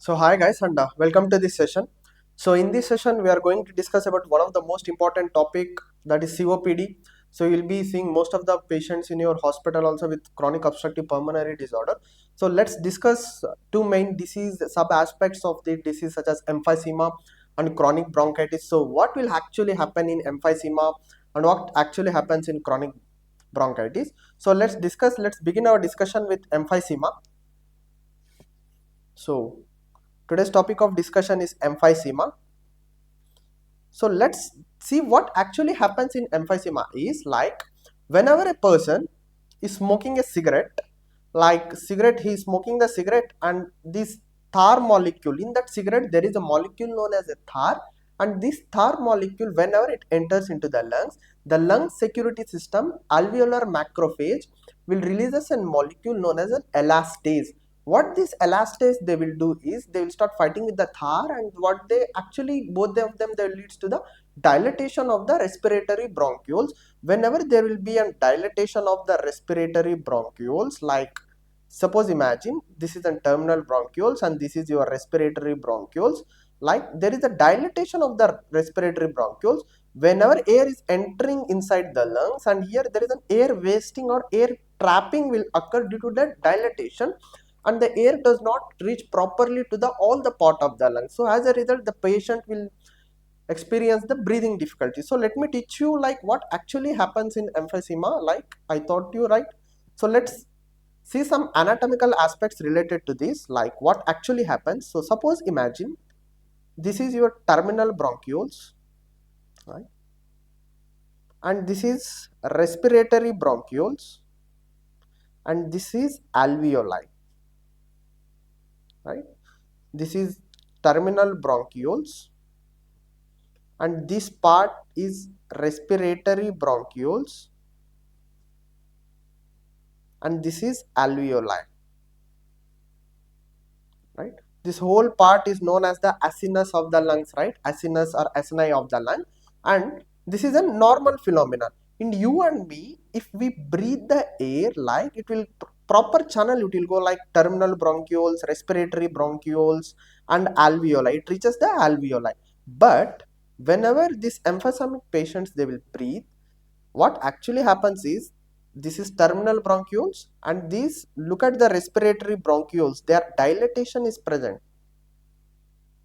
So hi guys and welcome to this session. So in this session we are going to discuss about one of the most important topic, that is COPD. So you'll be seeing most of the patients in your hospital also with chronic obstructive pulmonary disorder. So let's discuss two main disease sub aspects of the disease such as emphysema and chronic bronchitis. So what will actually happen in emphysema and what actually happens in chronic bronchitis? So let's begin our discussion with emphysema. So today's topic of discussion is emphysema. So let's see what actually happens in emphysema is like whenever a person is smoking a cigarette, like cigarette, he is smoking the cigarette and this tar molecule in that cigarette, there is a molecule known as a tar, and this tar molecule whenever it enters into the lung security system alveolar macrophage will release a molecule known as an elastase. What this elastase they will do is they will start fighting with the tar, and what they actually both of them they leads to the dilatation of the respiratory bronchioles. Whenever there will be a dilatation of the respiratory bronchioles, like suppose imagine this is a terminal bronchioles and this is your respiratory bronchioles, like there is a dilatation of the respiratory bronchioles whenever air is entering inside the lungs, and here there is an air wasting or air trapping will occur due to the dilatation, and the air does not reach properly to the all the part of the lungs. So as a result the patient will experience the breathing difficulty. So let me teach you like what actually happens in emphysema, like I taught you, right? So let's see some anatomical aspects related to this, like what actually happens. So suppose imagine this is your terminal bronchioles, right, and this is respiratory bronchioles, and this is alveoli, right? This is terminal bronchioles and this part is respiratory bronchioles and this is alveoli, right? This whole part is known as the acinus of the lungs, right? Acinus or acini of the lung, and this is a normal phenomenon. In you and me, if we breathe the air, like it will proper channel, it will go like terminal bronchioles, respiratory bronchioles and alveoli. It reaches the alveoli. But whenever these emphysemic patients they will breathe, what actually happens is this is terminal bronchioles and these, look at the respiratory bronchioles, their dilatation is present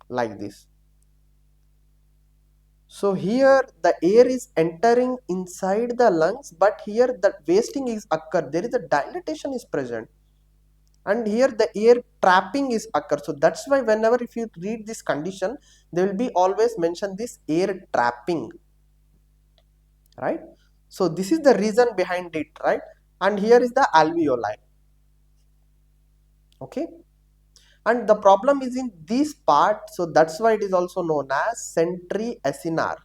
like this. So here the air is entering inside the lungs, but here the wasting is occur, there is a dilatation is present, and here the air trapping is occur. So that's why whenever if you read this condition, they will be always mention this air trapping, right? So this is the reason behind it, right? And here is the alveoli, okay? And the problem is in this part, so that's why it is also known as centri-acinar.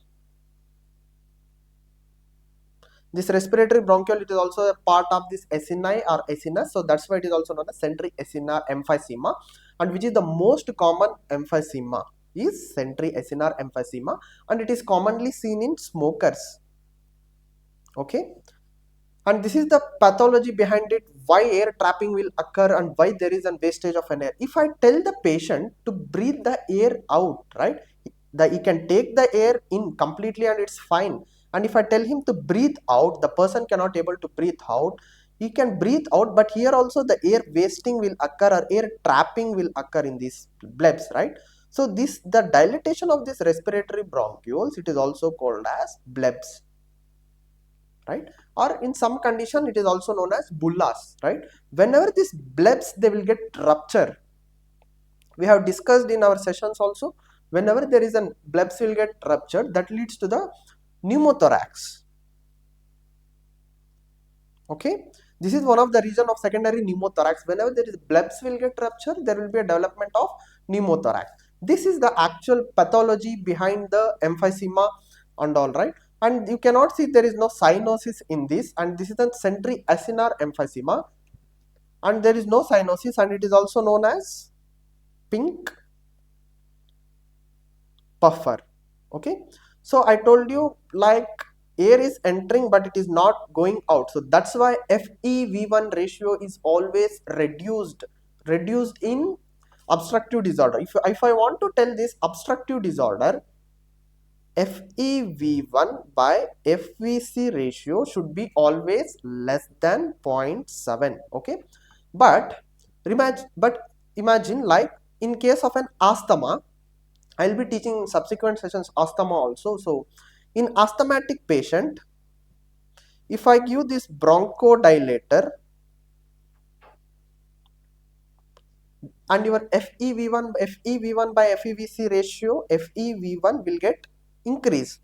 This respiratory bronchiole, it is also a part of this acini or acinus, so that's why it is also known as centri-acinar emphysema, and which is the most common emphysema is centri-acinar emphysema, and it is commonly seen in smokers, okay? And this is the pathology behind it, why air trapping will occur and why there is a wastage of an air. If I tell the patient to breathe the air out, right, that he can take the air in completely and it's fine, and if I tell him to breathe out, the person cannot able to breathe out. He can breathe out, but here also the air wasting will occur or air trapping will occur in these blebs, right? So this, the dilatation of this respiratory bronchioles, it is also called as blebs, right? Or in some condition it is also known as bullas, right? Whenever these blebs they will get rupture, we have discussed in our sessions also, whenever there is a blebs will get ruptured, that leads to the pneumothorax, okay? This is one of the reason of secondary pneumothorax. Whenever there is blebs will get ruptured, there will be a development of pneumothorax. This is the actual pathology behind the emphysema and all, right? And you cannot see there is no cyanosis in this, and this is a centri-acinar emphysema, and there is no cyanosis, and it is also known as pink puffer, okay? So I told you like air is entering but it is not going out, so that's why FeV1 ratio is always reduced in obstructive disorder. If I want to tell this obstructive disorder, FEV1 by FVC ratio should be always less than 0.7. Okay, but imagine like in case of an asthma, I'll be teaching in subsequent sessions asthma also. So in asthmatic patient, if I give this bronchodilator and your FEV1 by FEVC ratio, FEV1 will get increase.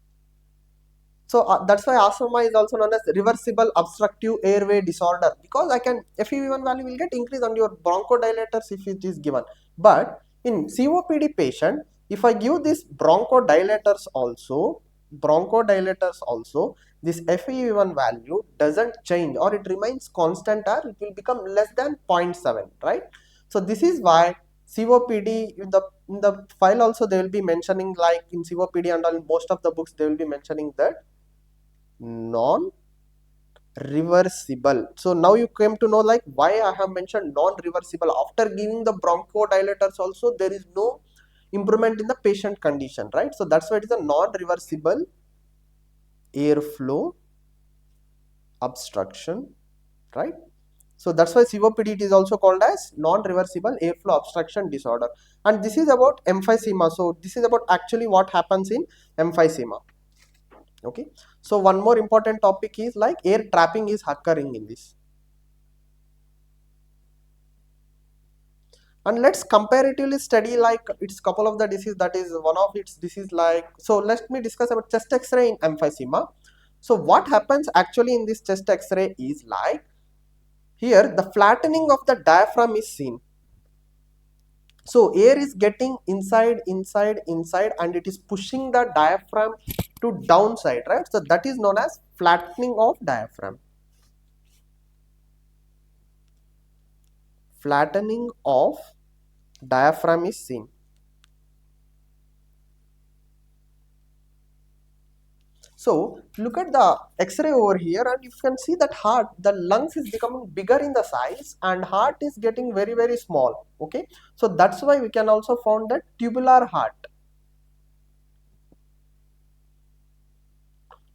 So that's why asthma is also known as reversible obstructive airway disorder, because I can FEV1 value will get increase on your bronchodilators if it is given. But in COPD patient, if I give this bronchodilators also, this FEV1 value doesn't change, or it remains constant, or it will become less than 0.7, right? So this is why COPD, in the file also they will be mentioning, like in COPD and all, in most of the books they will be mentioning that non-reversible. So now you came to know like why I have mentioned non-reversible. After giving the bronchodilators also, there is no improvement in the patient condition, right? So that's why it is a non-reversible airflow obstruction, right? So that's why COPD it is also called as non-reversible airflow obstruction disorder. And this is about emphysema. So this is about actually what happens in emphysema. Okay, so one more important topic is like air trapping is occurring in this. And let's comparatively study like it's couple of the disease, that is one of its disease like, so let me discuss about chest x-ray in emphysema. So what happens actually in this chest x-ray is like, here the flattening of the diaphragm is seen. So air is getting inside, and it is pushing the diaphragm to downside, right? So that is known as flattening of diaphragm. Flattening of diaphragm is seen. So look at the X-ray over here, and you can see that heart, the lungs is becoming bigger in the size, and heart is getting very small. Okay, so that's why we can also found that tubular heart.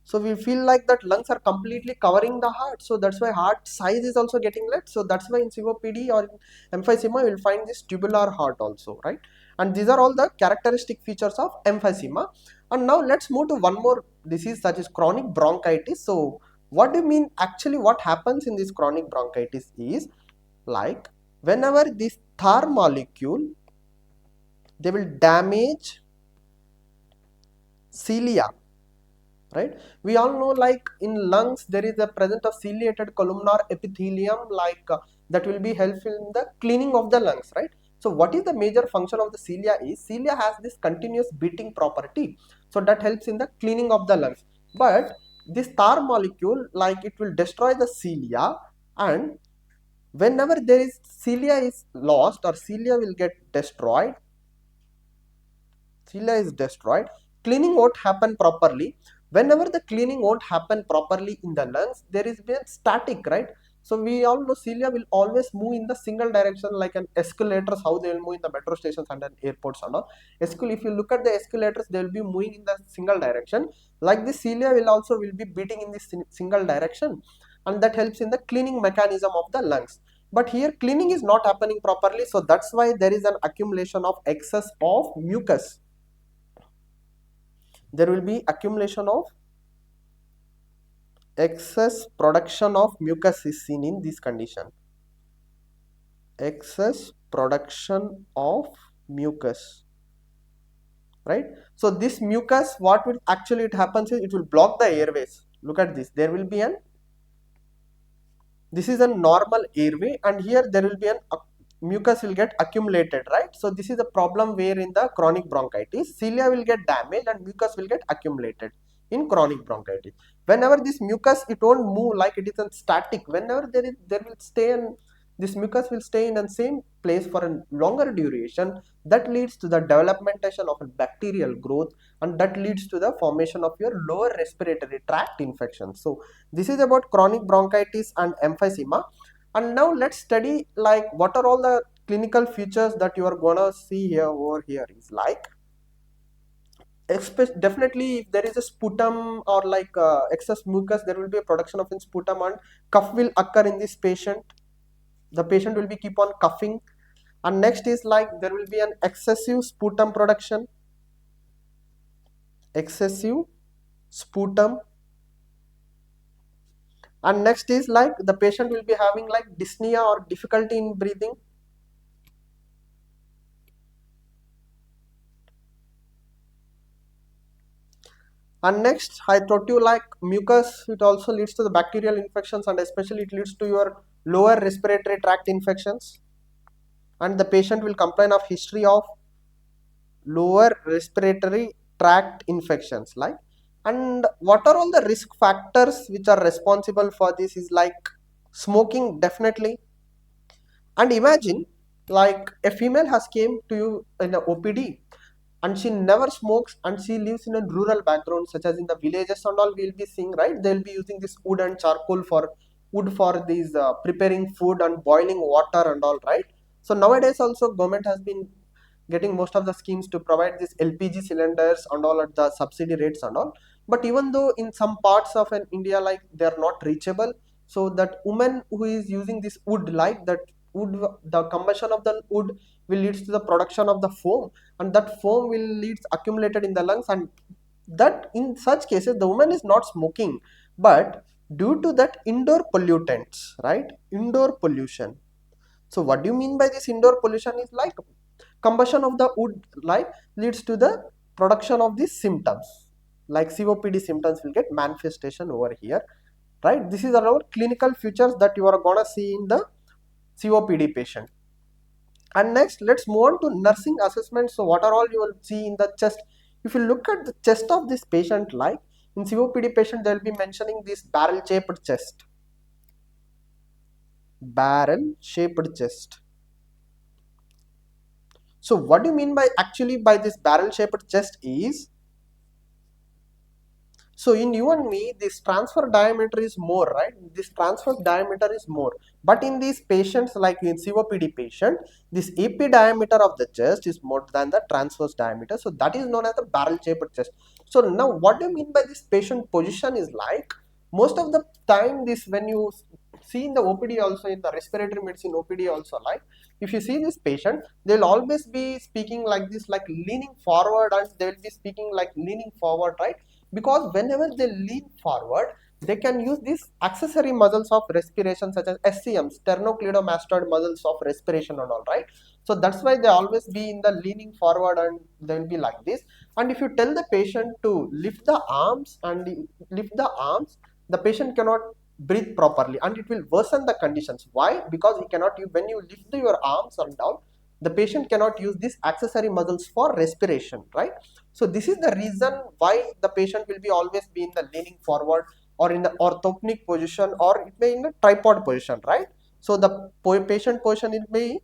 So we feel like that lungs are completely covering the heart. So that's why heart size is also getting less. So that's why in COPD or in emphysema you will find this tubular heart also, right? And these are all the characteristic features of emphysema. And now let's move to one more disease, such as chronic bronchitis. So what do you mean actually what happens in this chronic bronchitis is like, whenever this Tar molecule, they will damage cilia, right? We all know like in lungs there is a presence of ciliated columnar epithelium, like that will be helpful in the cleaning of the lungs, right? So what is the major function of the cilia is, cilia has this continuous beating property, so that helps in the cleaning of the lungs. But this Tar molecule, like it will destroy the cilia, and whenever there is cilia is lost or cilia will get destroyed, cilia is destroyed, cleaning won't happen properly. Whenever the cleaning won't happen properly in the lungs, there is been static, right? So we all know cilia will always move in the single direction, like an escalators, how they will move in the metro stations and airports and all. If you look at the escalators, they will be moving in the single direction. Like this cilia will also will be beating in this single direction, and that helps in the cleaning mechanism of the lungs. But here cleaning is not happening properly, so that's why there is an accumulation of excess of mucus. There will be accumulation of excess production of mucus is seen in this condition. Excess production of mucus, right? So this mucus, what will actually it happens is it will block the airways. Look at this, there will be an, this is a normal airway, and here there will be an mucus will get accumulated, right? So this is a problem where in the chronic bronchitis, cilia will get damaged and mucus will get accumulated in chronic bronchitis. Whenever this mucus, it won't move, like it is a static. Whenever there will stay, and this mucus will stay in the same place for a longer duration, that leads to the developmentation of a bacterial growth, and that leads to the formation of your lower respiratory tract infection. So this is about chronic bronchitis and emphysema. And now let's study like what are all the clinical features that you are gonna see here over here is like, definitely if there is a sputum or like excess mucus, there will be a production of sputum and cough will occur in this patient. The patient will be keep on coughing. And next is like there will be an excessive sputum production, excessive sputum. And next is like the patient will be having like dyspnea or difficulty in breathing. And next, I told you like mucus, it also leads to the bacterial infections and especially it leads to your lower respiratory tract infections. And the patient will complain of history of lower respiratory tract infections like. And what are all the risk factors which are responsible for this is like smoking, definitely. And imagine like a female has came to you in a OPD and she never smokes and she lives in a rural background such as in the villages and all, we'll be seeing, right, they'll be using this wood and charcoal for wood for these preparing food and boiling water and all, right? So nowadays also government has been getting most of the schemes to provide these LPG cylinders and all at the subsidy rates and all. But even though in some parts of an India like they are not reachable, so that woman who is using this wood, like that wood, the combustion of the wood will leads to the production of the foam, and that foam will leads accumulated in the lungs, and that in such cases the woman is not smoking, but due to that indoor pollutants, right, indoor pollution. So what do you mean by this indoor pollution is like combustion of the wood like leads to the production of these symptoms, like COPD symptoms will get manifestation over here, right? This is our clinical features that you are gonna see in the COPD patient. And next, let's move on to nursing assessment. So what are all you will see in the chest? If you look at the chest of this patient, like in COPD patient, they will be mentioning this barrel shaped chest, barrel shaped chest. So what do you mean by actually by this barrel shaped chest is, so in you and me, this transfer diameter is more, right? This transfer diameter is more. But in these patients, like in COPD patient, this EP diameter of the chest is more than the transverse diameter. So that is known as the barrel shaped chest. So now what do you mean by this patient position is like, most of the time this when you see in the OPD also, in the respiratory medicine OPD also, like if you see this patient, they'll always be speaking like this, like leaning forward, and they will be speaking like leaning forward, right? Because whenever they lean forward, they can use these accessory muscles of respiration such as SCM, sternocleidomastoid muscles of respiration and all, right? So that's why they always be in the leaning forward and they will be like this. And if you tell the patient to lift the arms and lift the arms, the patient cannot breathe properly and it will worsen the conditions. Why? Because he cannot use, when you lift your arms and down, the patient cannot use these accessory muscles for respiration, right? So this is the reason why the patient will be always be in the leaning forward or in the orthopnic position, or it may in the tripod position, right? So the patient position will be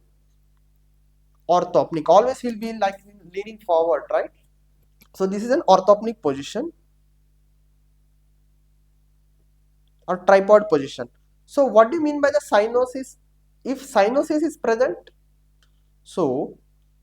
orthopnic, always he'll be like leaning forward, right? So this is an orthopnic position or tripod position. So what do you mean by the cyanosis? If cyanosis is present, so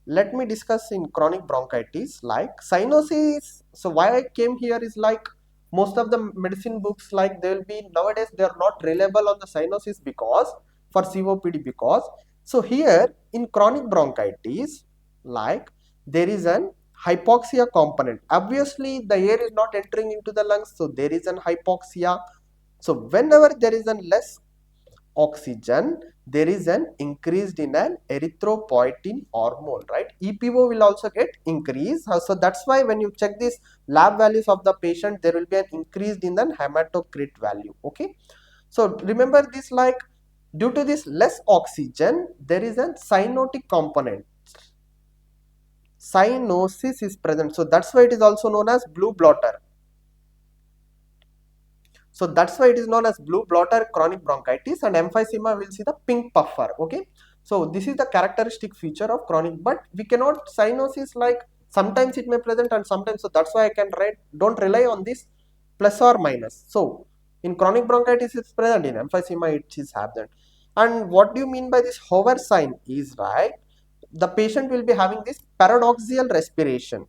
let me discuss in chronic bronchitis like cyanosis. So why I came here is like most of the medicine books, like they will be nowadays they are not reliable on the cyanosis because for COPD, because so here in chronic bronchitis, like there is an hypoxia component. Obviously the air is not entering into the lungs, so there is an hypoxia. So whenever there is a less oxygen, there is an increased in an erythropoietin hormone, right? EPO will also get increased. So that's why when you check this lab values of the patient, there will be an increased in the hematocrit value. Okay, so remember this, like due to this less oxygen, there is a cyanotic component. Cyanosis is present, so that's why it is also known as blue blotter. So that's why it is known as blue blotter chronic bronchitis, and emphysema will see the pink puffer. Okay, so this is the characteristic feature of chronic, but we cannot cyanosis, like sometimes it may present and sometimes, so that's why I can write, don't rely on this plus or minus. So in chronic bronchitis it's present, in emphysema it is absent. And what do you mean by this hover sign is, right, the patient will be having this paradoxical respiration.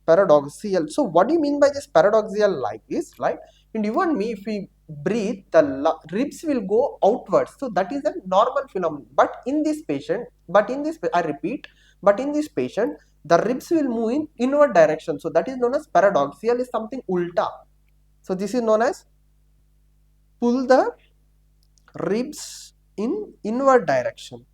Paradoxical. So what do you mean by this paradoxical? Like is like in you and me, if we breathe, the ribs will go outwards, so that is a normal phenomenon. But in this patient, I repeat, but in this patient the ribs will move in inward direction, so that is known as paradoxical, is something ulta. So this is known as pull the ribs in inward direction.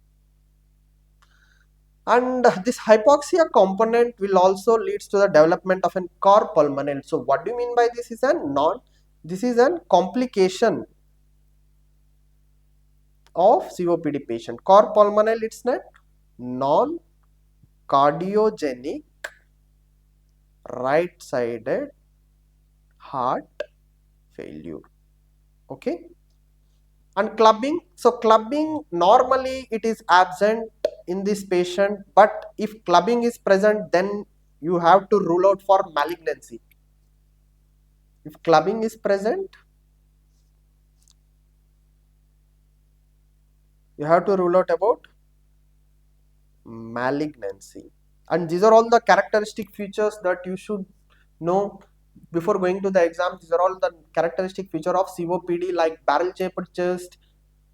And this hypoxia component will also leads to the development of an cor pulmonale. So what do you mean by this? Is a non, this is a complication of COPD patient. Cor pulmonale, it's not non cardiogenic right sided heart failure. Okay. And clubbing, so clubbing normally it is absent in this patient, but if clubbing is present, then you have to rule out for malignancy. If clubbing is present, you have to rule out about malignancy. And these are all the characteristic features that you should know before going to the exam. These are all the characteristic feature of COPD, like barrel shaped chest,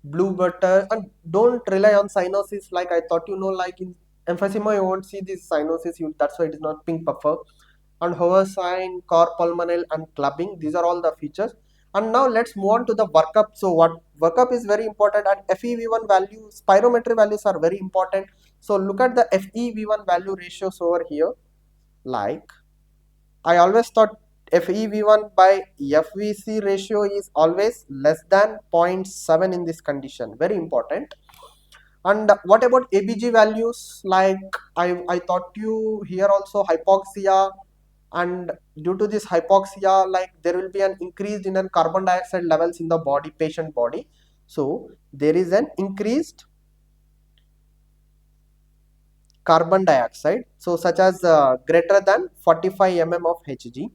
blue butter. And don't rely on cyanosis, like I thought, like in emphysema you won't see this cyanosis, that's why it is not pink puffer. And hover sign, cor pulmonale, and clubbing, these are all the features. And now let's move on to the workup. So what workup is very important, and FEV1 values, spirometry values are very important. So look at the FEV1 value ratios over here. Like I always thought FEV1 by FVC ratio is always less than 0.7 in this condition, very important. And what about ABG values? Like I thought you here also hypoxia, and due to this hypoxia, like there will be an increase in carbon dioxide levels in the body, patient body. So there is an increased carbon dioxide, so such as greater than 45 mm of Hg.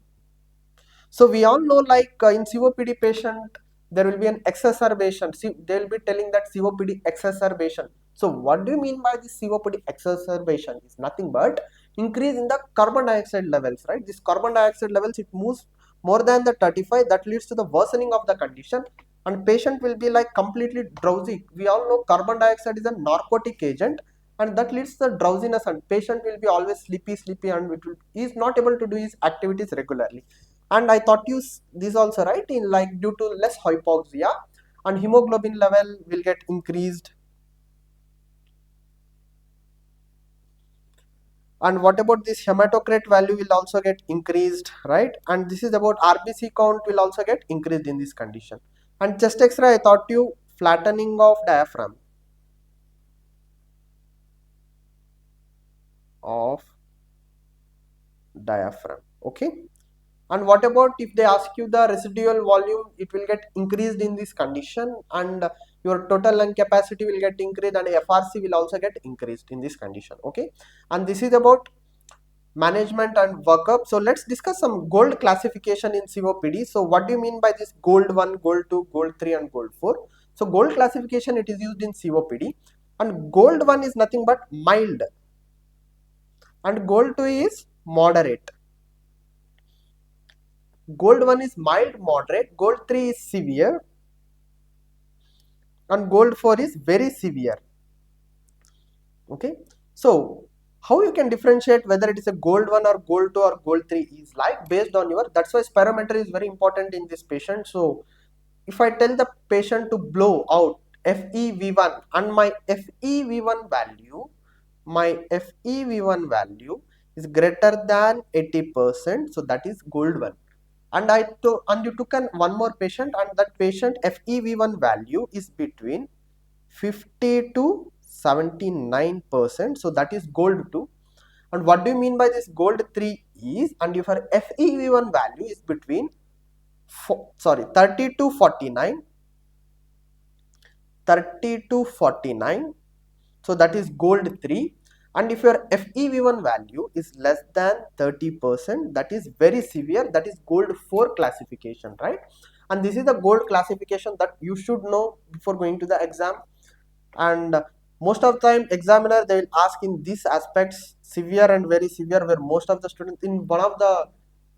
So we all know, like in COPD patient there will be an exacerbation. See, they will be telling that COPD exacerbation. So what do you mean by this COPD exacerbation? Is nothing but increase in the carbon dioxide levels, right? This carbon dioxide levels, it moves more than the 35, that leads to the worsening of the condition, and patient will be like completely drowsy. We all know carbon dioxide is a narcotic agent, and that leads to the drowsiness, and patient will be always sleepy, and he is not able to do his activities regularly. And I thought you this also, right, in like due to less hypoxia, and hemoglobin level will get increased. And what about this hematocrit value will also get increased, right? And this is about RBC count will also get increased in this condition. And chest x-ray, I thought you flattening of diaphragm okay. And what about if they ask you the residual volume, it will get increased in this condition, and your total lung capacity will get increased, and FRC will also get increased in this condition, okay. And this is about management and workup. So let's discuss some gold classification in COPD. So what do you mean by this gold 1, gold 2, gold 3 and gold 4? So gold classification, it is used in COPD, and gold 1 is nothing but mild, and gold 2 is moderate. Gold 1 is mild, moderate, gold 3 is severe, and gold 4 is very severe, okay. So how you can differentiate whether it is a gold 1 or gold 2 or gold 3 is like based on your, that's why spirometry is very important in this patient. So if I tell the patient to blow out FEV1, and my FEV1 value is greater than 80%, so that is gold 1. And you took one more patient, and that patient FEV1 value is between 50 to 79%, so that is gold 2. And what do you mean by this gold 3 is, and if your FEV1 value is between 30 to 49, so that is gold 3. And if your FEV1 value is less than 30%, that is very severe, that is gold 4 classification, right? and this is the gold classification that you should know before going to the exam. And most of the time examiner they will ask in these aspects, severe and very severe, where most of the students in one of the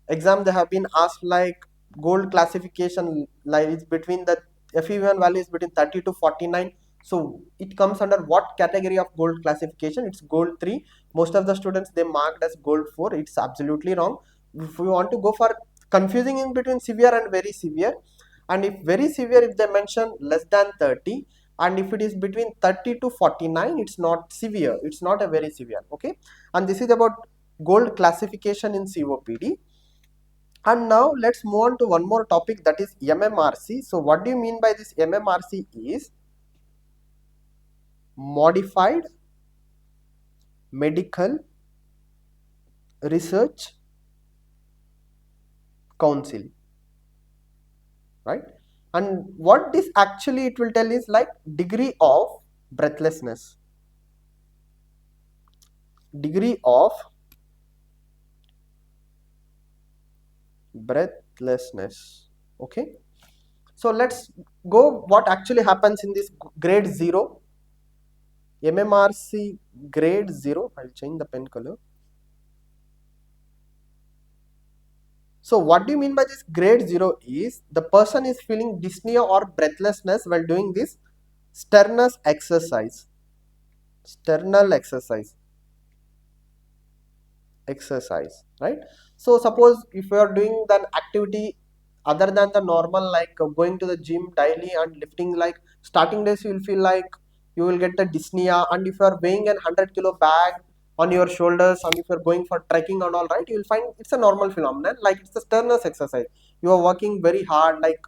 exam they have been asked like gold classification, like it's between the FEV1 value is between 30 to 49. So it comes under what category of gold classification? It's gold 3. Most of the students they marked as gold 4. It's absolutely wrong. If we want to go for confusing in between severe and very severe, and if very severe, if they mention less than 30, and if it is between 30 to 49, it's not severe, it's not a very severe. Okay, and this is about gold classification in COPD. And now let's move on to one more topic, that is MMRC. So what do you mean by this? MMRC is Modified Medical Research Council, right? And what this actually it will tell is like degree of breathlessness, degree of breathlessness. Okay, so let's go what actually happens in this grade 0 MMRC grade 0. I'll change the pen color. So what do you mean by this grade 0 is the person is feeling dyspnea or breathlessness while doing this sternus exercise, sternal exercise, right? So suppose if you are doing that activity other than the normal, like going to the gym daily and lifting, like starting days you will feel like you will get the dyspnea, and if you are weighing an 100-kilo bag on your shoulders, and if you are going for trekking and all, right, you will find it's a normal phenomenon, like it's a sternus exercise. You are working very hard, like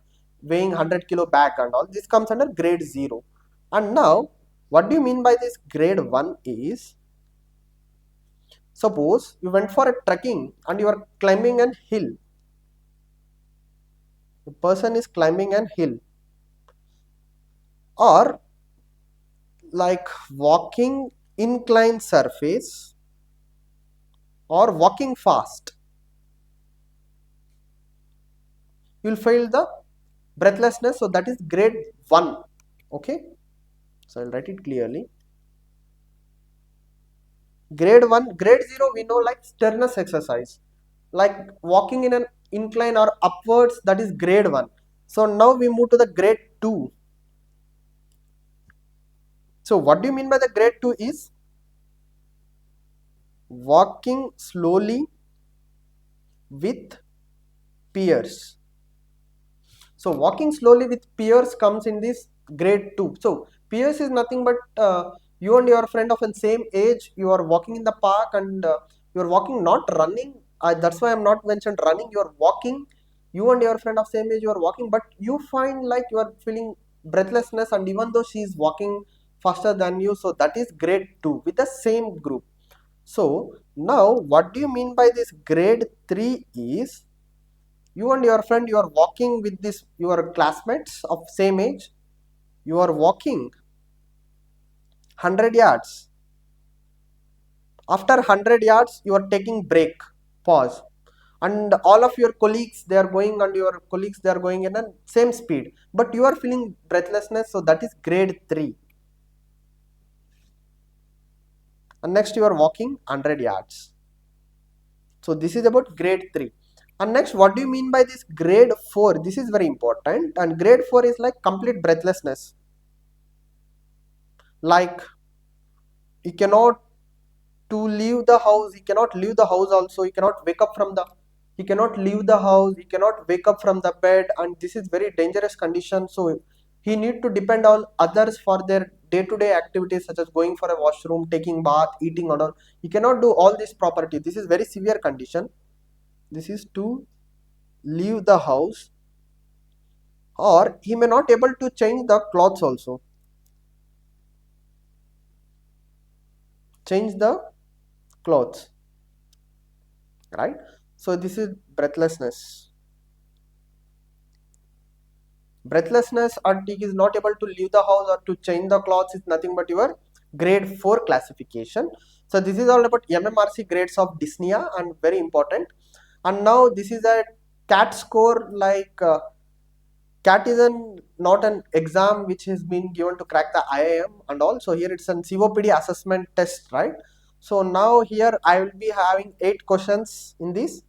weighing 100-kilo bag and all. This comes under grade 0. And now what do you mean by this grade 1 is, suppose you went for a trekking and you are climbing an hill. The person is climbing an hill, or like walking inclined surface, or walking fast. You will feel the breathlessness. So that is grade 1. Okay, so I'll write it clearly. Grade 1, grade 0 we know like sternus exercise, like walking in an incline or upwards, that is grade 1. So now we move to the grade 2. So what do you mean by the grade 2 is walking slowly with peers. So walking slowly with peers comes in this grade 2. So peers is nothing but you and your friend of the same age, you are walking in the park, and you are walking, not running. That's why I'm not mentioned running. You are walking, you and your friend of same age, you are walking, but you find like you are feeling breathlessness, and even though she is walking faster than you, so that is grade 2 with the same group. So now what do you mean by this grade 3 is, you and your friend, you are walking with this your classmates of same age, you are walking 100 yards. After 100 yards you are taking break, pause, and all of your colleagues they are going, and your colleagues they are going in a same speed, but you are feeling breathlessness. So that is grade 3. And next you are walking 100 yards. So this is about grade 3. And next, what do you mean by this grade 4? This is very important. And grade 4 is like complete breathlessness. Like he cannot to leave the house, he cannot leave the house also, he cannot wake up from the, he cannot leave the house, he cannot wake up from the bed, and this is very dangerous condition. So he need to depend on others for their day-to-day activities, such as going for a washroom, taking bath, eating and all. He cannot do all this property. This is very severe condition. This is to leave the house, or he may not able to change the clothes also, change the clothes, right? So this is breathlessness. Breathlessness, and he is not able to leave the house or to change the clothes, is nothing but your grade 4 classification. So this is all about MMRC grades of dyspnea, and very important. And now this is a CAT score, like CAT is not an exam which has been given to crack the IIM and all. So here it's an COPD assessment test, right? So now here I will be having 8 questions in this.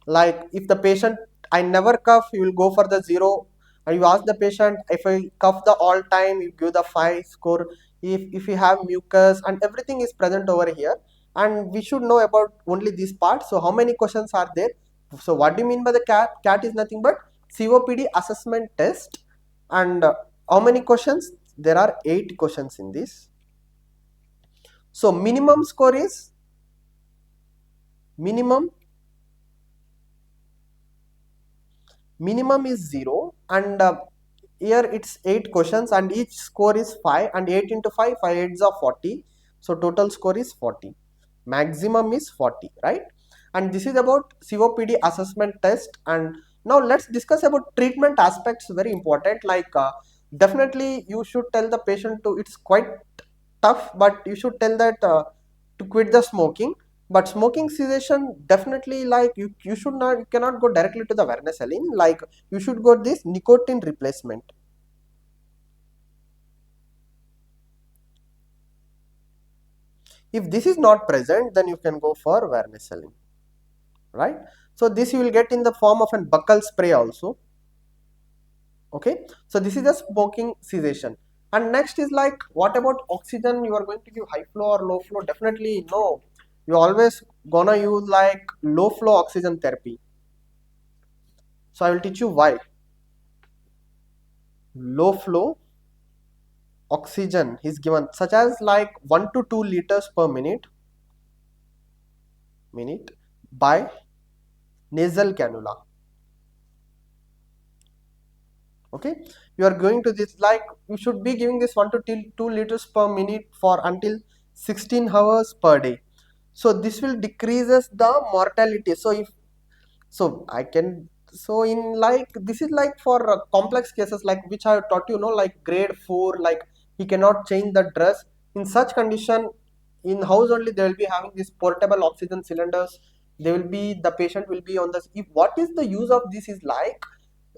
Like if the patient, I never cough, you will go for the 0, and you ask the patient, if I cough the all time, you give the 5 score. If you have mucus and everything is present over here, and we should know about only this part. So how many questions are there? So what do you mean by the CAT is nothing but COPD assessment test. And how many questions? There are 8 questions in this. So minimum minimum is 0, and here it's 8 questions and each score is 5, and 8 into 5, 5 8s are 40, so total score is 40. Maximum is 40, right? And this is about COPD assessment test. And now let's discuss about treatment aspects, very important. Like definitely you should tell the patient to, it's quite tough, but you should tell that to quit the smoking. But smoking cessation, definitely, like you should not, you cannot go directly to the vernicillin. Like you should go this nicotine replacement. If this is not present, then you can go for vernicillin, right? So this you will get in the form of a buccal spray also. Okay, so this is a smoking cessation. And next is like, what about oxygen? You are going to give high flow or low flow? Definitely no, you always gonna use like low flow oxygen therapy. So I will teach you why. Low flow oxygen is given such as like 1 to 2 liters per minute by nasal cannula. Okay, you are going to this, like you should be giving this 1 to 2 liters per minute for until 16 hours per day. So this will decreases the mortality. So if, so I can, so in like, this is like for complex cases like which I have taught you, know, like grade 4, like he cannot change the dress. In such condition, in house only they will be having these portable oxygen cylinders. They will be, the patient will be on this. If what is the use of this is like,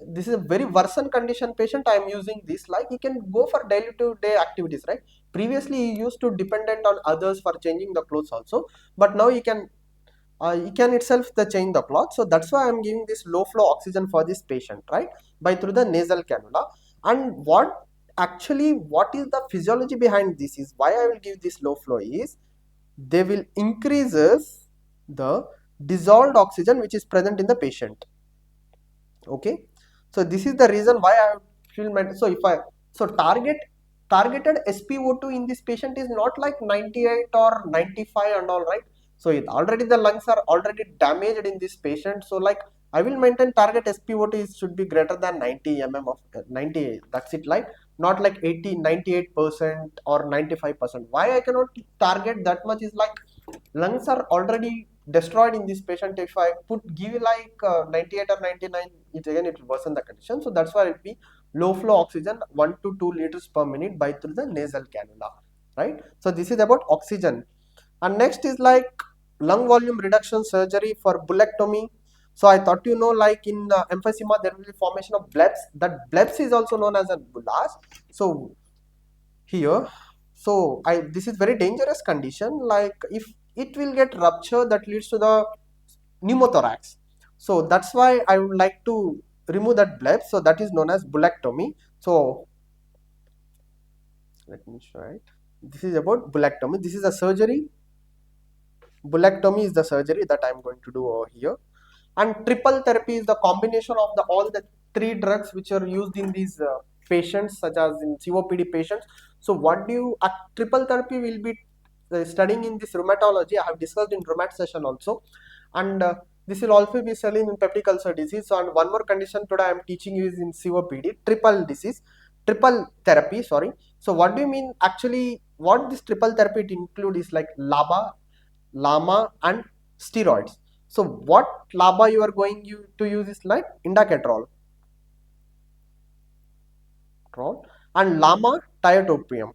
this is a very worsen condition patient, I am using this, like he can go for daily to day activities, right? Previously he used to dependent on others for changing the clothes also, but now he can itself the change the cloth. So that's why I'm giving this low flow oxygen for this patient, right, by through the nasal cannula. And what is the physiology behind this is why I will give this low flow is, they will increases the dissolved oxygen which is present in the patient. Okay, so this is the reason why I feel meant. So if I, so targeted SpO2 in this patient is not like 98 or 95 and all, right? So it already, the lungs are already damaged in this patient. So like I will maintain target SpO2 is should be greater than 90 mm of 90, that's it, like not like 80 98% or 95%. Why I cannot target that much is like lungs are already destroyed in this patient. If I put give like 98 or 99, it again it will worsen the condition. So that's why it will be low flow oxygen 1 to 2 liters per minute by through the nasal cannula, right? So this is about oxygen. And next is like lung volume reduction surgery for bulectomy. So I thought, you know, like in emphysema there will be formation of blebs. That blebs is also known as a bullous. So here, so I, this is very dangerous condition. Like if it will get rupture, that leads to the pneumothorax. So that's why I would like to remove that bleb. So that is known as bulectomy. So let me show it. This is about bulectomy. This is a surgery. Bulectomy is the surgery that I am going to do over here. And triple therapy is the combination of the all the 3 drugs which are used in these patients, such as in COPD patients. So what do you, a triple therapy will be studying in this rheumatology. I have discussed in rheumat session also. And this will also be studying in peptic ulcer disease. So, and one more condition today I am teaching you is in COPD triple disease, triple therapy, sorry. So what do you mean actually, what this triple therapy it include is like LAMA and steroids. So what LABA you are going to use is like indacaterol and LAMA tiotropium.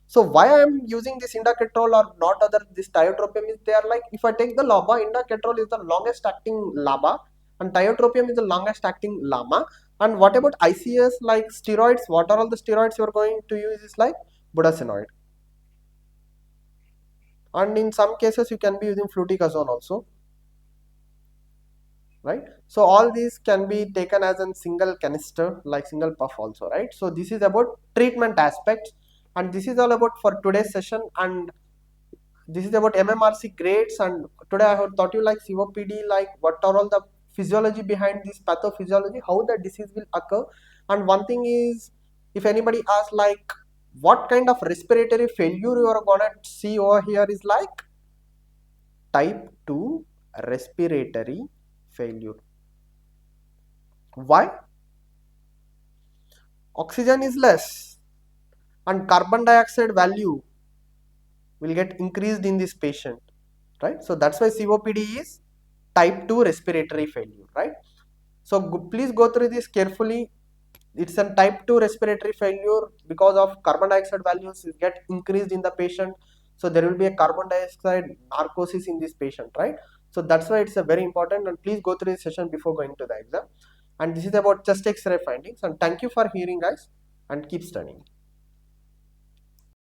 So why I am using this indacaterol or not other this tiotropium is, they are like, if I take the LABA, indacaterol is the longest acting LABA and tiotropium is the longest acting LAMA. And what about ICS, like steroids? What are all the steroids you are going to use? Is like budesonide. And in some cases, you can be using fluticasone also, right? So all these can be taken as a single canister, like single puff also, right? So this is about treatment aspects, and this is all about for today's session. And this is about MMRC grades, and today I have taught you like COPD, like what are all the physiology behind this pathophysiology, how the disease will occur. And one thing is, if anybody asks like what kind of respiratory failure you are gonna see over here, is like type 2 respiratory failure. Why? Oxygen is less and carbon dioxide value will get increased in this patient, right? So that's why COPD is type 2 respiratory failure, right? So please go through this carefully. It's a type 2 respiratory failure because of carbon dioxide values get increased in the patient. So there will be a carbon dioxide narcosis in this patient, right? So that's why it's a very important, and please go through this session before going to the exam. And this is about chest X-ray findings. And thank you for hearing, guys, and keep studying.